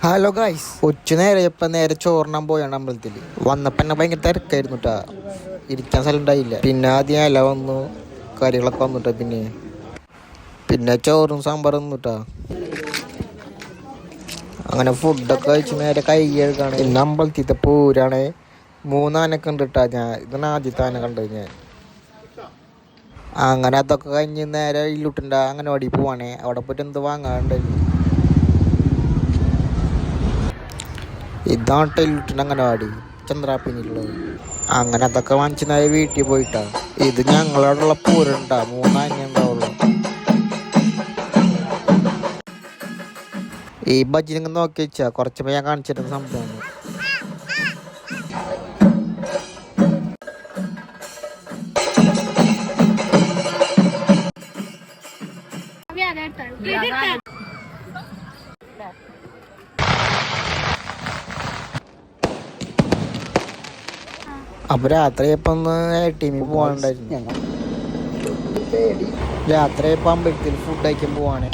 Hello guys, ഉച്ച നേരെ ഇപ്പം നേരെ ചോറിനാൻ പോയാണ് അമ്പലത്തിൽ. വന്നപ്പോൾ എന്നെ ഭയങ്കര തിരക്കായിരുന്നു കേട്ടാ, ഇരിക്കാൻ സ്ഥലം ഉണ്ടായില്ല. പിന്നെ ആദ്യം ഇല വന്നു, കറികളൊക്കെ വന്നിട്ടാ. പിന്നെ ചോറും സാമ്പാറും വന്നിട്ടാ. അങ്ങനെ ഫുഡൊക്കെ കഴിച്ച് നേരെ കൈ കഴുകാണ്. ഇന്ന് അമ്പലത്തിലത്തെ പൂരാണ്. 3 ആനൊക്കെ ഉണ്ട് കേട്ടാ. ഇതാണ് ആദ്യത്തെ ആന കണ്ടത് ഞാൻ. അങ്ങനെ അതൊക്കെ കഴിഞ്ഞ് നേരെ ഇല്ലുട്ടുണ്ട് അംഗനവാടി പോവാണേ. അവിടെ പോയിട്ട് എന്ത് വാങ്ങാറുണ്ടായിരുന്നു. ഇതാണ് ഇല്ലുട്ടുണ്ട് അംഗനവാടി, ചന്ദ്രാപ്പിനിലുള്ളത്. അങ്ങനെ അതൊക്കെ വാങ്ങിച്ച് നേരെ വീട്ടിൽ പോയിട്ടാ. ഇത് ഞങ്ങളോടുള്ള പൂരണ്ടാ, 3 ആന ഉണ്ടാവുള്ളൂ. ഈ ബജ്ജി നിങ്ങൾ നോക്കി വെച്ചാ കുറച്ച് ഞാൻ കാണിച്ചിരുന്ന സംഭവമാണ്. അപ്പൊ രാത്രി ഇപ്പൊ ഒന്ന് ടീമിൽ പോകാനുണ്ടായിരുന്നു. രാത്രി ഇപ്പൊ അമ്പലത്തിൽ ഫുഡ് കഴിക്കാൻ പോവാണ്.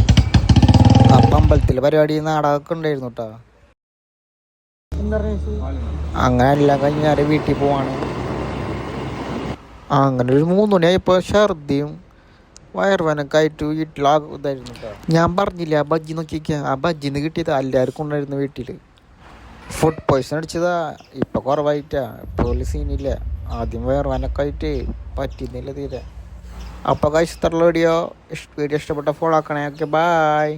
അപ്പൊ അമ്പലത്തിൽ പരിപാടി നാടകമൊക്കെ ഉണ്ടായിരുന്നു കേട്ടോ. അങ്ങനെ എല്ലാം കഴിഞ്ഞാല് വീട്ടിൽ പോവാണ്. അങ്ങനെ ഒരു 3 മണിയായപ്പോ ഛർദിയും വയറുവേനൊക്കെ ആയിട്ട് വീട്ടിലാകുന്നതായിരുന്നു കേട്ടോ. ഞാൻ പറഞ്ഞില്ല ആ ബജ്ജി നോക്കിക്കാ, ആ ബജ്ജിന്ന് കിട്ടിയതാ, എല്ലാവർക്കും ഉണ്ടായിരുന്നു വീട്ടില്. ഫുഡ് പോയ്സൺ അടിച്ചതാ. ഇപ്പൊ കുറവായിട്ടാ, ഇപ്പോൾ സീനില്ല. ആദ്യം വയറുവേനൊക്കെ ആയിട്ട് പറ്റുന്നില്ല തീരെ. അപ്പോൾ കഴിച്ചിട്ടുള്ള വീഡിയോ ഇഷ്ടപ്പെട്ട ഫോളോ ആക്കണേ. Okay, by.